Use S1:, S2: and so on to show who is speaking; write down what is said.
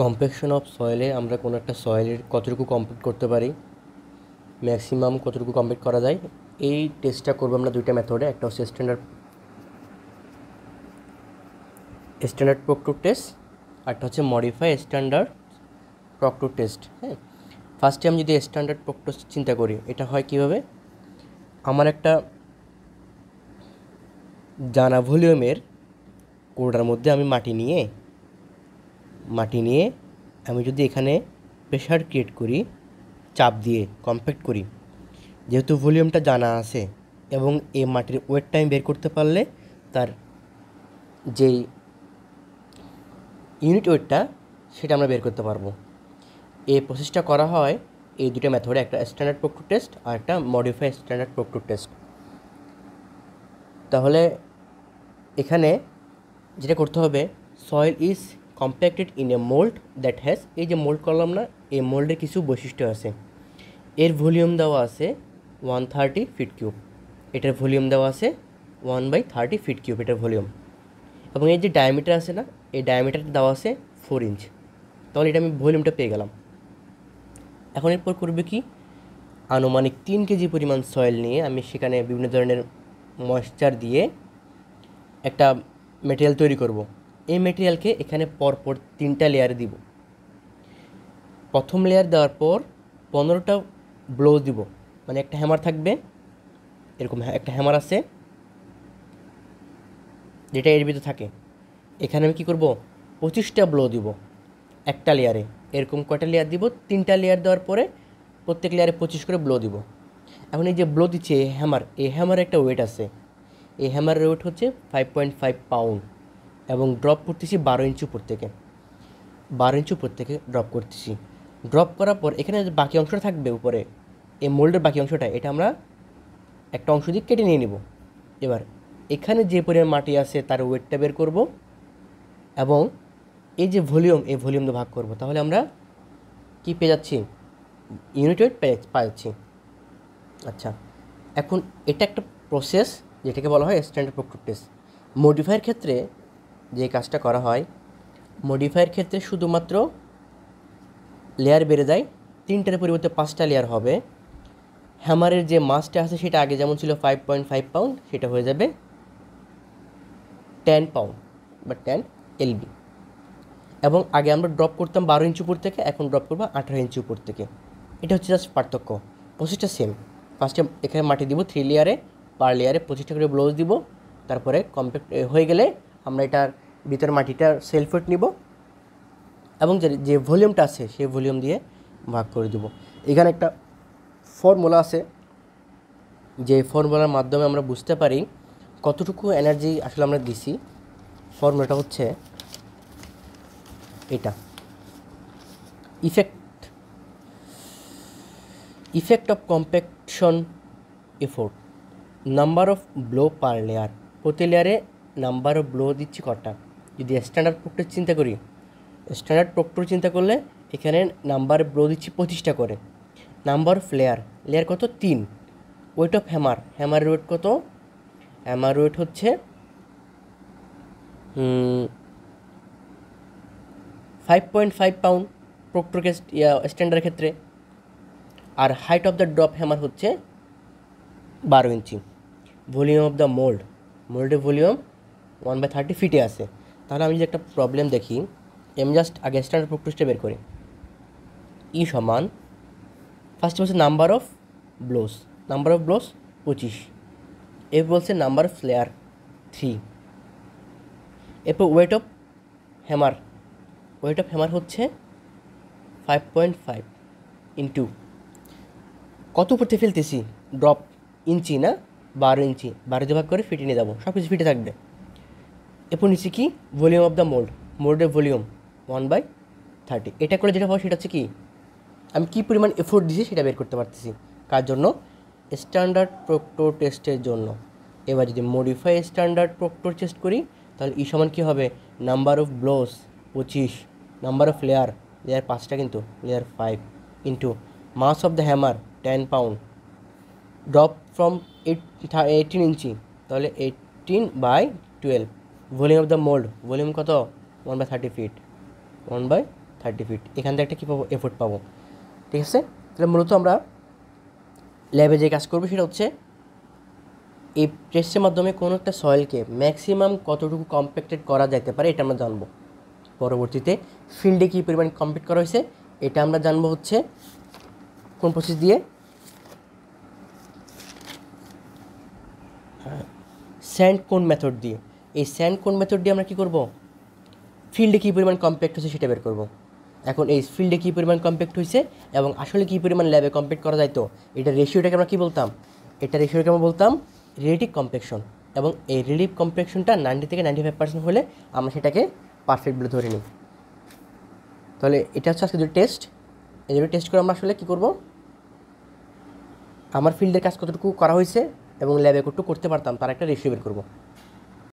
S1: Compaction of সয়েলে আমরা কোনো একটা সয়েলের কতটুকু কমপ্লিট করতে পারি, ম্যাক্সিমাম কতটুকু কমপ্লিট করা যায়, এই টেস্টটা করবো আমরা দুইটা মেথডে। একটা হচ্ছে স্ট্যান্ডার্ড প্রক্টর টেস্ট, একটা হচ্ছে মডিফাই স্ট্যান্ডার্ড প্রক্টর টেস্ট। হ্যাঁ, ফার্স্টে আমি যদি স্ট্যান্ডার্ড প্রক্টর চিন্তা করি, এটা হয় কীভাবে? আমার একটা জানা ভলিউমের কোডার মধ্যে আমি মাটি নিয়ে আমি যদি এখানে প্রেশার ক্রিয়েট করি, চাপ দিয়ে কম্প্যাক্ট করি, যেহেতু ভলিউমটা জানা আছে এবং এই মাটির ওয়েটটা আমি বের করতে পারলে তার যেই ইউনিট ওয়েটটা সেটা আমরা বের করতে পারবো। এই প্রসেসটা করা হয় এই দুটো মেথডে, একটা স্ট্যান্ডার্ড প্রক্টর টেস্ট আর একটা মডিফাই স্ট্যান্ডার্ড প্রক্টর টেস্ট। তাহলে এখানে যেটা করতে হবে, soil is compacted in a mould that has, এই যে মোল্ড করলাম না, এই মোল্ডের কিছু বৈশিষ্ট্য আছে। এর ভলিউম দেওয়া আছে 130 ফিট কিউব, এটার ভলিউম দেওয়া আছে 1/30 ফিট কিউব এটার ভলিউম, এবং এই যে ডায়ামিটার আছে না, এই ডায়ামিটারটা দেওয়া আছে 4 ইঞ্চ। তাহলে এটা আমি ভলিউমটা পেয়ে গেলাম। এখন এরপর করবে কি, আনুমানিক 3 কেজি পরিমাণ সয়েল নিয়ে আমি সেখানে বিভিন্ন ধরনের ময়েশ্চার দিয়ে একটা মেটেরিয়াল তৈরি করব। এই মেটেরিয়ালকে এখানে পরপর 3টা লেয়ারে দিব। প্রথম লেয়ার দেওয়ার পর 15টা ব্লো দিব, মানে একটা হ্যামার থাকবে, এরকম একটা হ্যামার আছে যেটা এর ভিতরে থাকে। এখানে আমি কী করব, 25টা ব্লো দিব একটা লেয়ারে। এরকম কয়টা লেয়ার দিব? 3টা লেয়ার দেওয়ার পরে প্রত্যেক লেয়ারে 25 করে ব্লো দিব। এখন এই যে ব্লো দিচ্ছে হ্যামার, এই হ্যামারের একটা ওয়েট আছে। এই হ্যামারের ওয়েট হচ্ছে 5.5 পাউন্ড, এবং ড্রপ করতেছি 12 ইঞ্চি উপর থেকে, 12 ইঞ্চি উপর থেকে ড্রপ করতেছি। ড্রপ করার পর এখানে যে বাকি অংশটা থাকবে উপরে, এই মোল্ডের বাকি অংশটা, এটা আমরা একটা অংশ দিয়ে কেটে নিয়ে নিব। এবার এখানে যে পরিমাণ মাটি আছে তার ওয়েটটা বের করব, এবং এই যে ভলিউম, এই ভলিউম দিয়ে ভাগ করব। তাহলে আমরা কি পেয়ে যাচ্ছি? ইউনিট ওয়েট পেয়ে যাচ্ছি। আচ্ছা, এখন এটা একটা প্রসেস যেটাকে বলা হয় স্ট্যান্ডার্ড প্রক্টর টেস্ট। মডিফাইয়ের ক্ষেত্রে যে কাজটা করা হয়, মডিফাইয়ের ক্ষেত্রে শুধুমাত্র লেয়ার বেড়ে যায়, 3টার পরিবর্তে 5টা লেয়ার হবে। হ্যামারের যে মাসটা আছে সেটা আগে যেমন ছিল 5.5 পাউন্ড, সেটা হয়ে যাবে 10 পাউন্ড বা 10 এলবি। এবং আগে আমরা ড্রপ করতাম 12 ইঞ্চি উপর থেকে, এখন ড্রপ করবো 18 ইঞ্চি উপর থেকে। এটা হচ্ছে জাস্ট পার্থক্য, প্রসেসটা সেম। ফার্স্টে এখানে মাটি দিব 3 লেয়ারে, পার লেয়ারে 25টা করে ব্লাউজ দিব। তারপরে কমপ্লিট হয়ে গেলে আমরা এটার ভিতরে মাটিটার সেলফ ওয়েট নিব, এবং যে ভলিউমটা আছে সেই ভলিউম দিয়ে ভাগ করে দেব। এখানে একটা ফর্মুলা আছে, যে ফর্মুলার মাধ্যমে আমরা বুঝতে পারি কতটুকু এনার্জি আসলে আমরা দিছি। ফর্মুলাটা হচ্ছে এটা, effect of compaction effort, number of blow per layer. প্রতি লেয়ারে নাম্বার অফ ব্লো দিচ্ছি কটা। যদি স্ট্যান্ডার্ড প্রক্টর চিন্তা করি, স্ট্যান্ডার্ড প্রক্টর চিন্তা করলে এখানে নাম্বার ব্লো দিচ্ছি 25টা করে। নাম্বার অফ লেয়ার কত? 3। ওয়েট অফ হ্যামারের ওয়েট কত? হ্যামার ওয়েট হচ্ছে 5.5 পাউন্ড প্রক্টর স্ট্যান্ডার্ডের ক্ষেত্রে। আর height of the drop hammer হচ্ছে 12 ইঞ্চি। ভলিউম অফ দ্য মোল্ডের ভলিউম 1/30 ফিটে আছে। তাহলে আমি যদি একটা প্রবলেম দেখি, আমি জাস্ট আগে স্ট্যান্ডার্ড প্রক্টরটা বের করি। ই সমান, ফার্স্ট বলছে নাম্বার অফ ব্লোস 25, এরপর বলছে নাম্বার অফ লেয়ার 3, এরপর ওয়েট অফ হ্যামার হচ্ছে 5.5 ইন্টু কত উপরতে ফেলতেছি, ড্রপ ইঞ্চি না 12 ইঞ্চি, 12 ভাগ করে ফিটে নিয়ে যাবো, সব কিছু ফিটে থাকবে। এরপর নিচ্ছি কি, ভলিউম অফ দ্য মোল্ডের ভলিউম 1/30। এটা করে যেটা হয় সেটা হচ্ছে কি, আমি কী পরিমাণ এফোর্ট দিয়েছি সেটা বের করতে পারতেছি। কার জন্য? স্ট্যান্ডার্ড প্রক্টর টেস্টের জন্য। এবার যদি মডিফাই স্ট্যান্ডার্ড প্রক্টর টেস্ট করি, তাহলে ই সমান কী হবে, number of blows 25, number of layer 5টা কিন্তু, layer 5, into mass of the hammer 10 pound, drop from 18 inch, তাহলে 18/12। Volume of the mould, volume কত? 1/30 ফিট, 1/30 30 ফিট। এখান থেকে একটা কী পাবো, এফোর্ট পাবো। ঠিক আছে, তাহলে মূলত আমরা ল্যাবে যে কাজ করবো সেটা হচ্ছে এই টেস্টের মাধ্যমে কোনো একটা সয়েলকে ম্যাক্সিমাম কতটুকু কম্প্যাক্টেড করা যেতে পারে এটা আমরা জানবো। পরবর্তীতে ফিল্ডে কী পরিমাণ কমপ্লিট করা হয়েছে এটা আমরা জানবো হচ্ছে কোন প্রসেস দিয়ে, স্যান্ড কোন মেথড দিয়ে। এই স্যান্ড কোন মেথড দিয়ে আমরা কী করব, ফিল্ডে কী পরিমাণ কম্প্যাক্ট হয়েছে সেটা বের করব। এখন এই ফিল্ডে কী পরিমাণ কম্প্যাক্ট হয়েছে এবং আসলে কী পরিমাণ ল্যাবে কম্প্যাক্ট করা যাইতো, এটা রেশিওটাকে আমরা কী বলতাম, এটা রেশিওটাকে আমরা বলতাম রিলেটিভ কম্প্যাকশন। এবং এই রিলেটিভ কম্প্যাকশনটা 90 থেকে 95% হলে আমরা সেটাকে পারফেক্ট বলে ধরে নিই। তাহলে এটা হচ্ছে আজকে দুটো টেস্ট। এই দুটো টেস্ট করে আমরা আসলে কী করব, আমার ফিল্ডের কাজ কতটুকু করা হয়েছে এবং ল্যাবে কতটুকু করতে পারতাম তার একটা রেশিও বের করব।